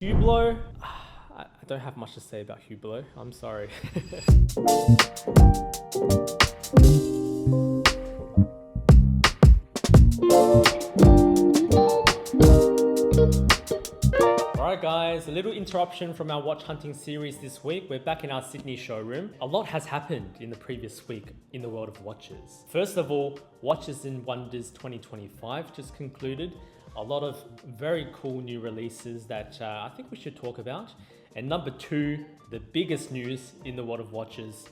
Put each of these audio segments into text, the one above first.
Hublot, I don't have much to say about Hublot. I'm sorry. Alright guys, a little interruption from our watch hunting series this week. We're back in our Sydney showroom. A lot has happened in the previous week in the world of watches. First of all, Watches and Wonders 2025 just concluded. A lot of very cool new releases that I think we should talk about. And number two, the biggest news in the world of watches,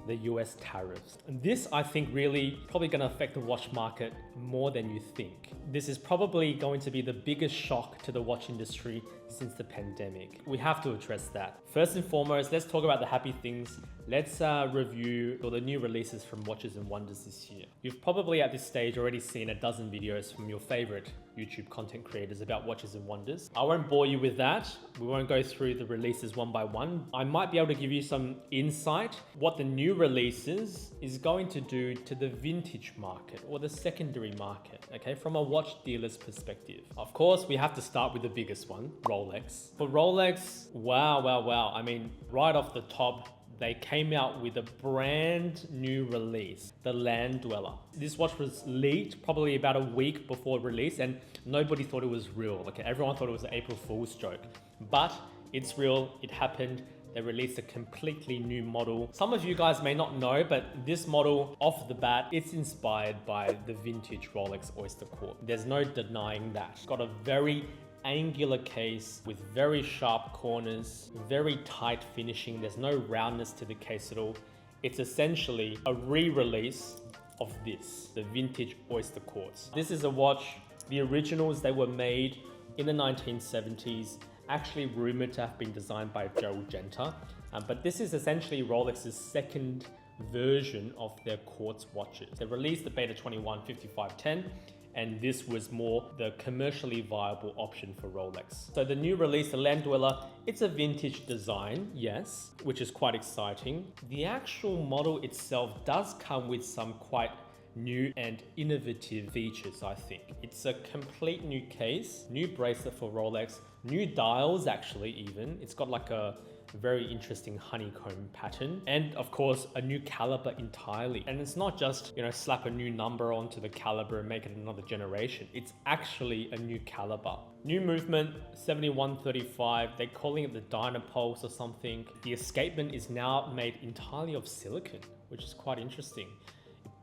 the US tariffs. And this, I think, really probably going to affect the watch market more than you think. This is probably going to be the biggest shock to the watch industry since the pandemic. We have to address that. First and foremost, let's talk about the happy things. Let's review all the new releases from Watches and Wonders this year. You've probably at this stage already seen a dozen videos from your favorite YouTube content creators about Watches and Wonders. I won't bore you with that. We won't go through the releases one by one. I might be able to give you some insight what the new releases is going to do to the vintage market or the secondary market, okay, from a watch dealer's perspective. Of course, we have to start with the biggest one, Rolex. For Rolex, wow. I mean, right off the top, they came out with a brand new release, the Land Dweller. This watch was leaked probably about a week before release and nobody thought it was real. Okay, everyone thought it was an April Fool's joke, but it's real, it happened. They released a completely new model. Some of you guys may not know, but this model off the bat, it's inspired by the vintage Rolex Oyster Court. There's no denying that. It's got a very angular case with very sharp corners, very tight finishing. There's no roundness to the case at all. It's essentially a re-release of this, the vintage Oyster Quartz. This is a watch, the originals, they were made in the 1970s, actually rumored to have been designed by Gerald Genta. But this is essentially Rolex's second version of their quartz watches. They released the Beta 21 5510, and this was more the commercially viable option for Rolex. So the new release, the Land Dweller, it's a vintage design, yes, which is quite exciting. The actual model itself does come with some quite new and innovative features, I think. It's a complete new case, new bracelet for Rolex, new dials actually even. It's got like a very interesting honeycomb pattern, and of course a new caliber entirely. And it's not just, you know, slap a new number onto the caliber and make it another generation. It's actually a new caliber. New movement, 7135. They're calling it the Dynapulse or something. The escapement is now made entirely of silicon, which is quite interesting.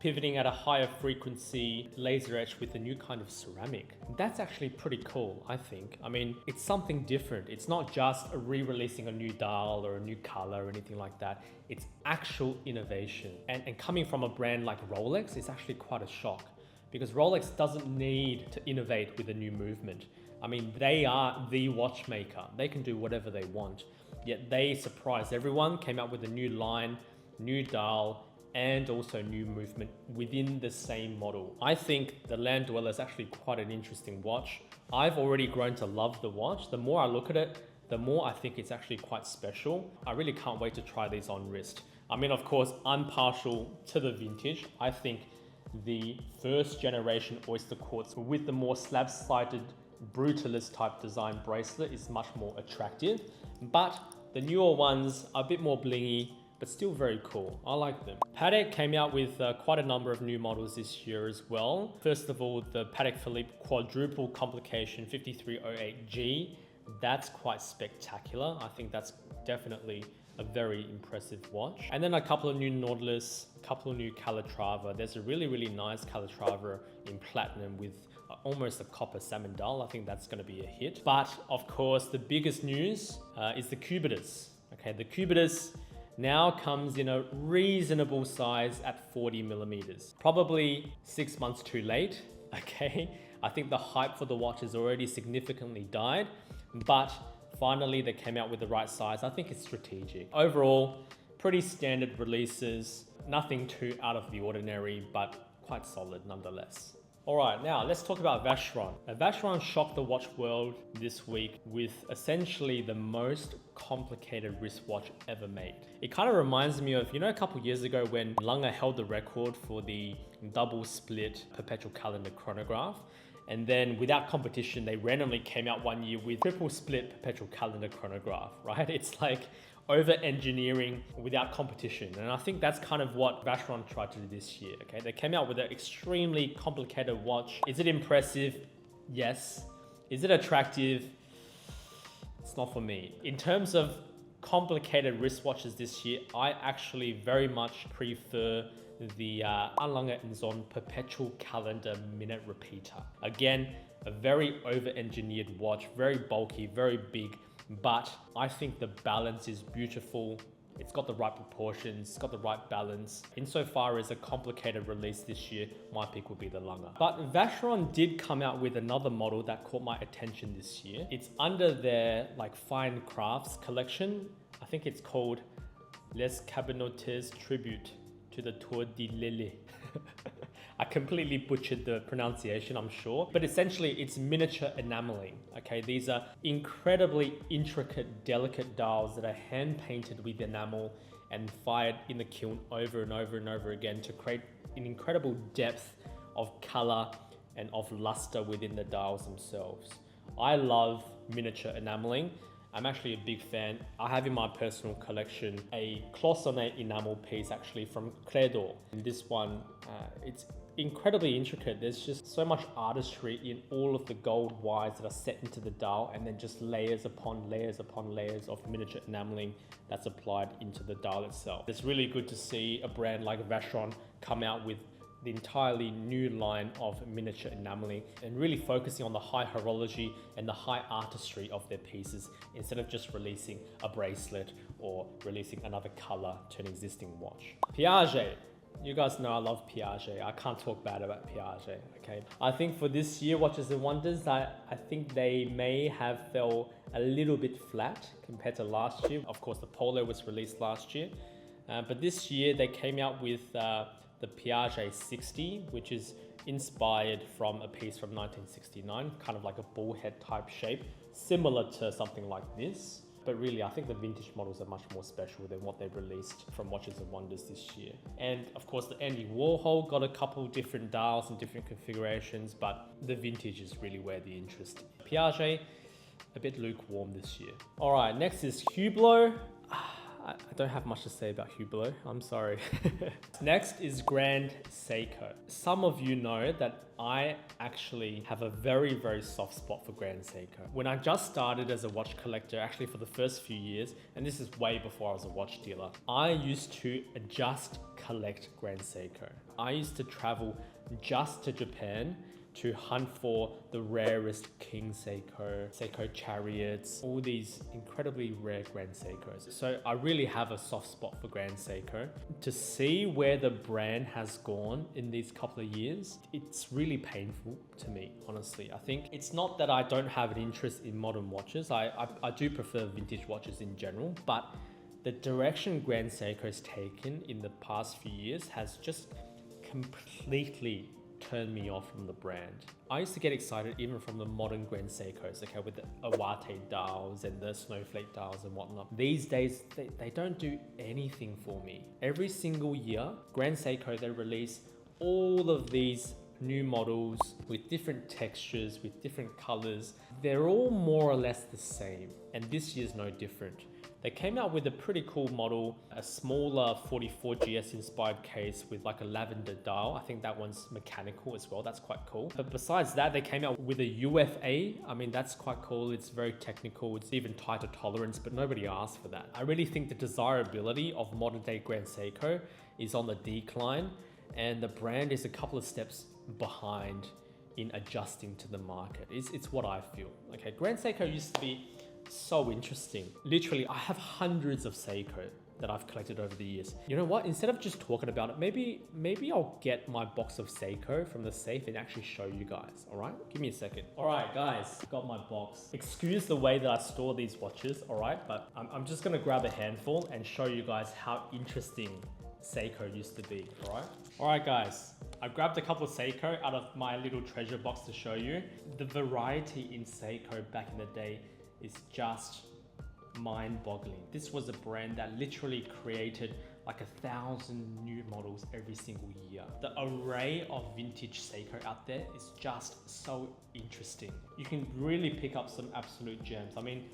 Pivoting at a higher frequency, laser etched with a new kind of ceramic. That's actually pretty cool, I think. I mean, it's something different. It's not just re-releasing a new dial or a new color or anything like that. It's actual innovation. And coming from a brand like Rolex, it's actually quite a shock because Rolex doesn't need to innovate with a new movement. I mean, they are the watchmaker. They can do whatever they want. Yet they surprised everyone, came out with a new line, new dial, and also new movement within the same model. I think the Land Dweller is actually quite an interesting watch. I've already grown to love the watch. The more I look at it, the more I think it's actually quite special. I really can't wait to try these on wrist. I mean, of course, I'm partial to the vintage. I think the first generation Oyster Quartz with the more slab-sided brutalist type design bracelet is much more attractive, but the newer ones are a bit more blingy, but still very cool. I like them. Patek came out with quite a number of new models this year as well. First of all, the Patek Philippe quadruple complication 5308G. That's quite spectacular. I think that's definitely a very impressive watch. And then a couple of new Nautilus, a couple of new Calatrava. There's a really nice Calatrava in platinum with almost a copper salmon dial. I think that's gonna be a hit. But of course, the biggest news is the Cubitus. Okay, the Cubitus now comes in a reasonable size at 40 millimeters. Probably 6 months too late, okay? I think the hype for the watch has already significantly died, but finally they came out with the right size. I think it's strategic. Overall, pretty standard releases, nothing too out of the ordinary, but quite solid nonetheless. All right, now let's talk about Vacheron. Vacheron shocked the watch world this week with essentially the most complicated wristwatch ever made. It kind of reminds me of, you know, a couple years ago when Lange held the record for the double split perpetual calendar chronograph. And then without competition, they randomly came out one year with triple split perpetual calendar chronograph, right? It's like over-engineering without competition. And I think that's kind of what Vacheron tried to do this year, okay? They came out with an extremely complicated watch. Is it impressive? Yes. Is it attractive? It's not for me. In terms of complicated wristwatches this year, I actually very much prefer the Anlanger & Son perpetual calendar minute repeater. Again, a very over-engineered watch, very bulky, very big, but I think the balance is beautiful. It's got the right proportions, it's got the right balance. Insofar as a complicated release this year, my pick would be the Lange. But Vacheron did come out with another model that caught my attention this year. It's under their like fine crafts collection. I think it's called Les Cabinotes Tribute to the Tour de Lille. I completely butchered the pronunciation, I'm sure. But essentially, it's miniature enameling. Okay, these are incredibly intricate, delicate dials that are hand-painted with enamel and fired in the kiln over and over and over again to create an incredible depth of color and of luster within the dials themselves. I love miniature enameling. I'm actually a big fan. I have in my personal collection a cloisonné enamel piece actually from Credo. And this one, it's incredibly intricate. There's just so much artistry in all of the gold wires that are set into the dial, and then just layers upon layers upon layers of miniature enameling that's applied into the dial itself. It's really good to see a brand like Vacheron come out with the entirely new line of miniature enameling and really focusing on the high horology and the high artistry of their pieces instead of just releasing a bracelet or releasing another color to an existing watch. Piaget. You guys know I love Piaget. I can't talk bad about Piaget, okay? I think for this year, Watches and Wonders, I think they may have fell a little bit flat compared to last year. Of course, the Polo was released last year, but this year they came out with the Piaget 60, which is inspired from a piece from 1969, kind of like a bullhead type shape, similar to something like this. But really, I think the vintage models are much more special than what they've released from Watches and Wonders this year. And of course, the Andy Warhol got a couple different dials and different configurations, but the vintage is really where the interest is. Piaget, a bit lukewarm this year. All right, next is Hublot. I don't have much to say about Hublot, I'm sorry. Next is Grand Seiko. Some of you know that I actually have a very, very soft spot for Grand Seiko. When I just started as a watch collector, actually for the first few years, and this is way before I was a watch dealer, I used to just collect Grand Seiko. I used to travel just to Japan to hunt for the rarest King Seiko, Seiko Chariots, all these incredibly rare Grand Seikos. So I really have a soft spot for Grand Seiko. To see where the brand has gone in these couple of years, it's really painful to me, honestly. I think it's not that I don't have an interest in modern watches. I do prefer vintage watches in general, but the direction Grand Seiko's taken in the past few years has just completely turned me off from the brand. I used to get excited even from the modern Grand Seikos, okay, with the Awate dials and the snowflake dials and whatnot. These days, they don't do anything for me. Every single year, Grand Seiko, they release all of these new models with different textures, with different colors. They're all more or less the same, and this year's no different. They came out with a pretty cool model, a smaller 44GS inspired case with like a lavender dial. I think that one's mechanical as well. That's quite cool. But besides that, they came out with a UFA. I mean, that's quite cool. It's very technical. It's even tighter tolerance, but nobody asked for that. I really think the desirability of modern day Grand Seiko is on the decline, and the brand is a couple of steps behind in adjusting to the market. It's what I feel. Okay, Grand Seiko used to be so interesting. Literally, I have hundreds of Seiko that I've collected over the years. You know what? Instead of just talking about it, maybe I'll get my box of Seiko from the safe and actually show you guys, all right? Give me a second. All right, guys, got my box. Excuse the way that I store these watches, all right? But I'm just gonna grab a handful and show you guys how interesting Seiko used to be, all right? All right, guys, I grabbed a couple of Seiko out of my little treasure box to show you. The variety in Seiko back in the day is just mind-boggling. This was a brand that literally created like 1,000 new models every single year. The array of vintage Seiko out there is just so interesting. You can really pick up some absolute gems. I mean,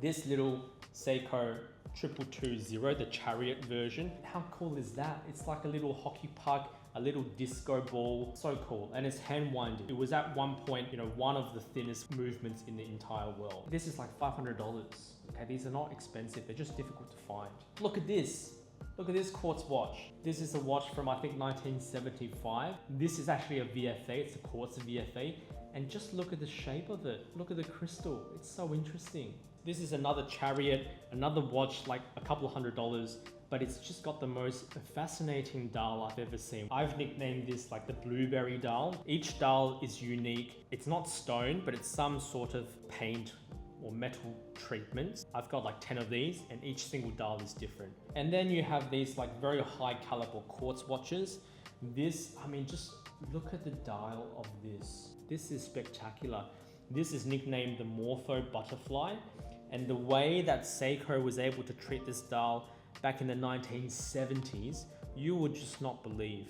this little Seiko 2220, the Chariot version, how cool is that? It's like a little hockey puck, a little disco ball, so cool. And it's hand winded. It was at one point, you know, one of the thinnest movements in the entire world. This is like $500. Okay, these are not expensive, they're just difficult to find. Look at this. Look at this quartz watch. This is a watch from, I think, 1975. This is actually a VFA, it's a quartz VFA. And just look at the shape of it. Look at the crystal, it's so interesting. This is another Chariot, another watch like a couple of $100, but it's just got the most fascinating dial I've ever seen. I've nicknamed this like the blueberry dial. Each dial is unique. It's not stone, but it's some sort of paint or metal treatments. I've got like 10 of these and each single dial is different. And then you have these like very high caliber quartz watches. This, I mean, just look at the dial of this. This is spectacular. This is nicknamed the Morpho Butterfly. And the way that Seiko was able to treat this dial back in the 1970s, you would just not believe.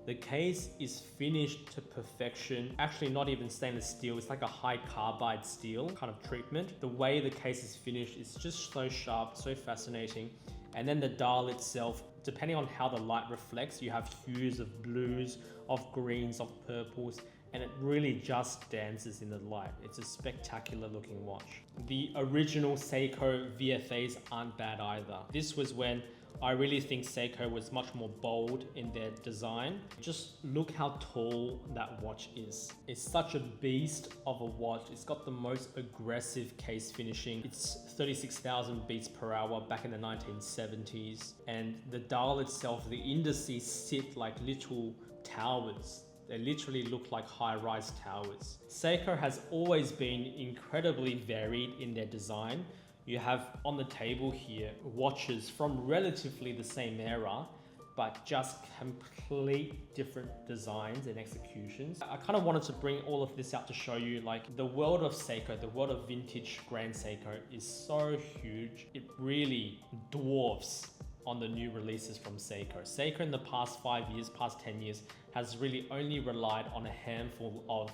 The case is finished to perfection. Actually, not even stainless steel. It's like a high carbide steel kind of treatment. The way the case is finished is just so sharp, so fascinating. And then the dial itself, depending on how the light reflects, you have hues of blues, of greens, of purples, and it really just dances in the light. It's a spectacular looking watch. The original Seiko VFAs aren't bad either. This was when I really think Seiko was much more bold in their design. Just look how tall that watch is. It's such a beast of a watch. It's got the most aggressive case finishing. It's 36,000 beats per hour back in the 1970s. And the dial itself, the indices sit like little towers. They literally look like high-rise towers. Seiko has always been incredibly varied in their design. You have on the table here watches from relatively the same era, but just complete different designs and executions. I kind of wanted to bring all of this out to show you like the world of Seiko, the world of vintage Grand Seiko is so huge. It really dwarfs on the new releases from Seiko. Seiko in the past 5 years, past 10 years, has really only relied on a handful of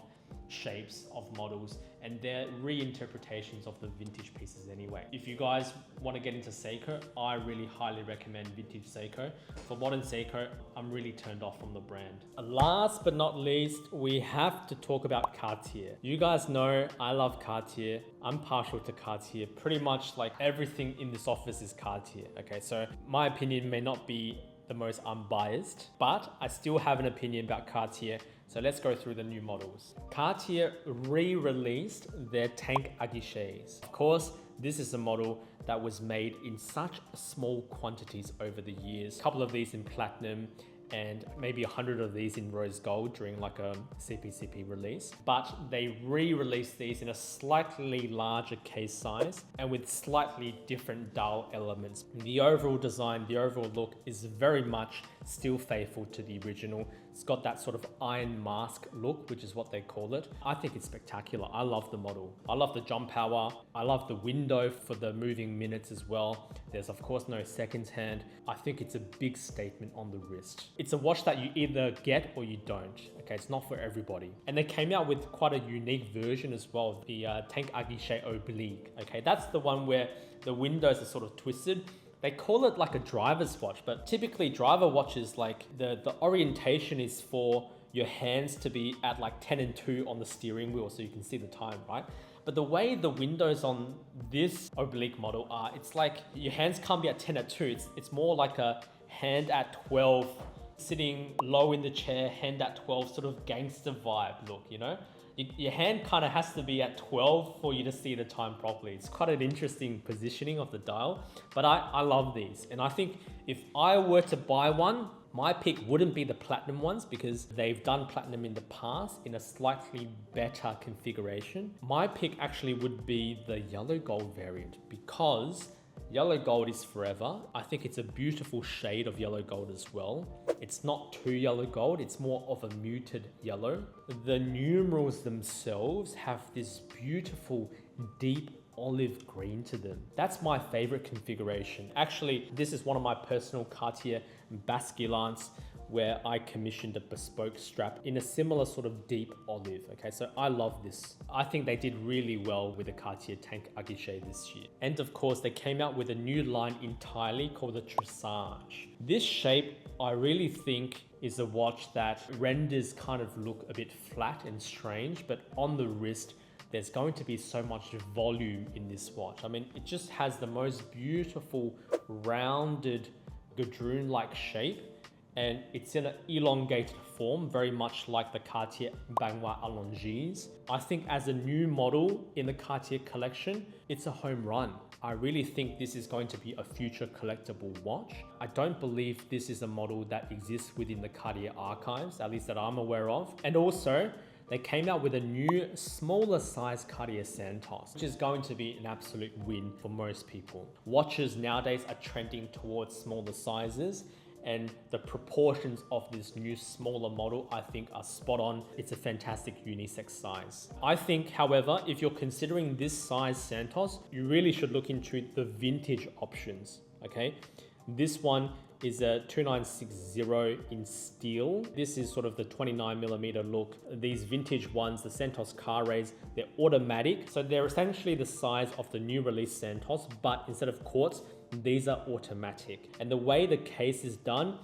shapes of models and their reinterpretations of the vintage pieces anyway. If you guys want to get into Seiko, I really highly recommend vintage Seiko. For modern Seiko, I'm really turned off from the brand. Last but not least, we have to talk about Cartier. You guys know I love Cartier. I'm partial to Cartier. Pretty much like everything in this office is Cartier. Okay, so my opinion may not be the most unbiased, but I still have an opinion about Cartier. So let's go through the new models. Cartier re-released their Tank Aguichets. Of course, this is a model that was made in such small quantities over the years. A couple of these in platinum and maybe 100 of these in rose gold during like a CPCP release. But they re-released these in a slightly larger case size and with slightly different dial elements. The overall design, the overall look is very much still faithful to the original. It's got that sort of iron mask look, which is what they call it. I think it's spectacular. I love the model. I love the jump power. I love the window for the moving minutes as well. There's of course no seconds hand. I think it's a big statement on the wrist. It's a watch that you either get or you don't. Okay, it's not for everybody. And they came out with quite a unique version as well, the Tank Aguichet Oblique. Okay, that's the one where the windows are sort of twisted. They call it like a driver's watch, but typically driver watches, like the orientation is for your hands to be at like 10 and 2 on the steering wheel so you can see the time, right? But the way the windows on this oblique model are, it's like your hands can't be at 10 at 2. It's more like a hand at 12, sitting low in the chair, hand at 12, sort of gangster vibe look, you know? Your hand kind of has to be at 12 for you to see the time properly. It's quite an interesting positioning of the dial, but I love these. And I think if I were to buy one, my pick wouldn't be the platinum ones because they've done platinum in the past in a slightly better configuration. My pick actually would be the yellow gold variant because yellow gold is forever. I think it's a beautiful shade of yellow gold as well. It's not too yellow gold, it's more of a muted yellow. The numerals themselves have this beautiful deep olive green to them. That's my favorite configuration. Actually, this is one of my personal Cartier basculants where I commissioned a bespoke strap in a similar sort of deep olive. Okay, so I love this. I think they did really well with the Cartier Tank Aguiche this year. And of course, they came out with a new line entirely called the Tressage. This shape, I really think, is a watch that renders kind of look a bit flat and strange, but on the wrist, there's going to be so much volume in this watch. I mean, it just has the most beautiful rounded gadroon-like shape, and it's in an elongated form, very much like the Cartier Bagnois Allongés. I think as a new model in the Cartier collection, it's a home run. I really think this is going to be a future collectible watch. I don't believe this is a model that exists within the Cartier archives, at least that I'm aware of. And also, they came out with a new smaller size Cartier Santos, which is going to be an absolute win for most people. Watches nowadays are trending towards smaller sizes, and the proportions of this new smaller model I think are spot on. It's a fantastic unisex size. I think, however, if you're considering this size Santos, you really should look into the vintage options, okay? This one is a 2960 in steel. This is sort of the 29mm look. These vintage ones, the Santos Carrés, they're automatic. So they're essentially the size of the new release Santos, but instead of quartz, these are automatic. And the way the case is done,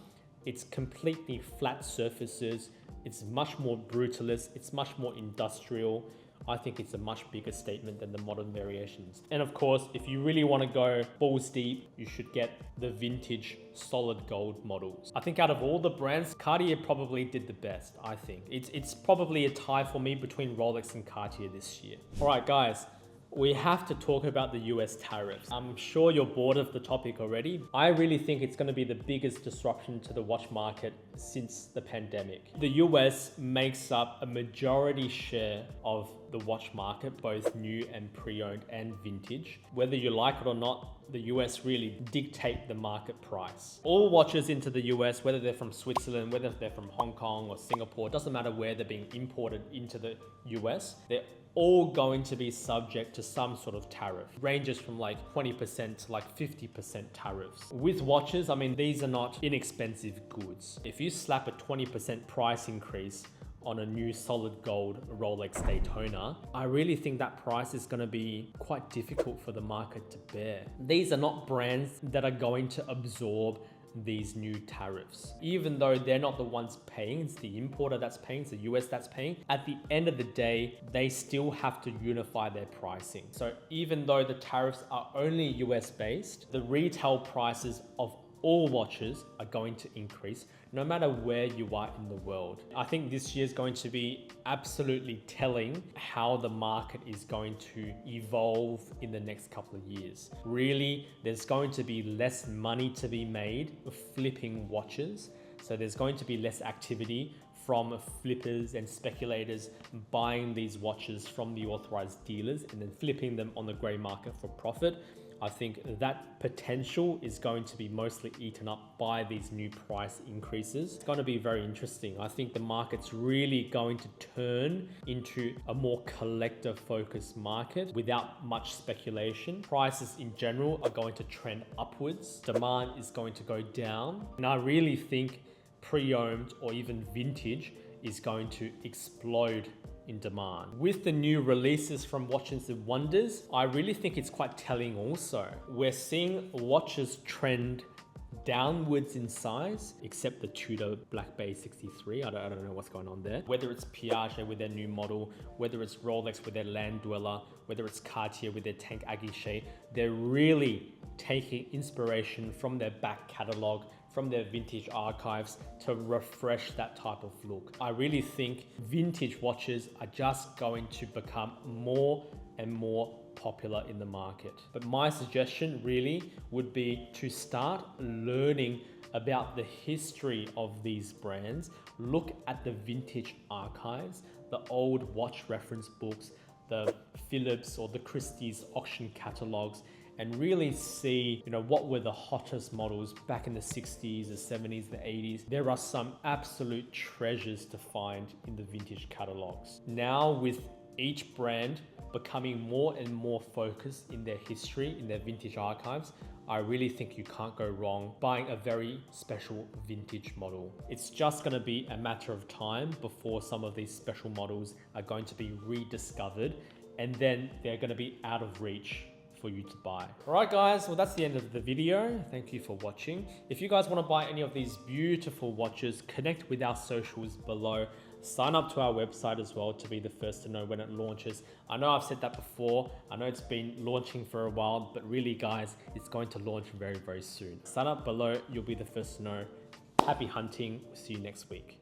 it's completely flat surfaces. It's much more brutalist. It's much more industrial. I think it's a much bigger statement than the modern variations. And of course, if you really want to go balls deep, you should get the vintage solid gold models. I think out of all the brands, Cartier probably did the best, I think. It's probably a tie for me between Rolex and Cartier this year. All right, guys. We have to talk about the US tariffs. I'm sure you're bored of the topic already. I really think it's going to be the biggest disruption to the watch market since the pandemic. The US makes up a majority share of the watch market, both new and pre-owned and vintage. Whether you like it or not, the US really dictate the market price. All watches into the US, whether they're from Switzerland, whether they're from Hong Kong or Singapore, doesn't matter where they're being imported into the US, they're all going to be subject to some sort of tariff. Ranges from like 20% to like 50% tariffs. With watches, I mean, these are not inexpensive goods. If you slap a 20% price increase on a new solid gold Rolex Daytona, I really think that price is going to be quite difficult for the market to bear. These are not brands that are going to absorb these new tariffs. Even though they're not the ones paying, it's the importer that's paying, it's the US that's paying. At the end of the day, they still have to unify their pricing. So even though the tariffs are only US based, the retail prices of all watches are going to increase no matter where you are in the world. I think this year is going to be absolutely telling how the market is going to evolve in the next couple of years. Really, there's going to be less money to be made flipping watches. So there's going to be less activity from flippers and speculators buying these watches from the authorized dealers and then flipping them on the gray market for profit. I think that potential is going to be mostly eaten up by these new price increases. It's going to be very interesting. I think the market's really going to turn into a more collector-focused market without much speculation. Prices in general are going to trend upwards. Demand is going to go down. And I really think pre-owned or even vintage is going to explode in demand. With the new releases from Watches and Wonders, I really think it's quite telling also. We're seeing watches trend downwards in size, except the Tudor Black Bay 63. I don't know what's going on there. Whether it's Piaget with their new model, whether it's Rolex with their Land Dweller, whether it's Cartier with their Tank Aguiche, they're really taking inspiration from their back catalog, from their vintage archives to refresh that type of look. I really think vintage watches are just going to become more and more popular in the market. But my suggestion really would be to start learning about the history of these brands. Look at the vintage archives, the old watch reference books, the Philips or the Christie's auction catalogs, and really see, what were the hottest models back in the 60s, the 70s, the 80s. There are some absolute treasures to find in the vintage catalogs. Now with each brand becoming more and more focused in their history, in their vintage archives, I really think you can't go wrong buying a very special vintage model. It's just gonna be a matter of time before some of these special models are going to be rediscovered, and then they're gonna be out of reach for you to buy. All right guys, well that's the end of the video. Thank you for watching. If you guys wanna buy any of these beautiful watches, connect with our socials below. Sign up to our website as well to be the first to know when it launches. I know I've said that before. I know it's been launching for a while, but really guys, it's going to launch very, very soon. Sign up below, you'll be the first to know. Happy hunting, see you next week.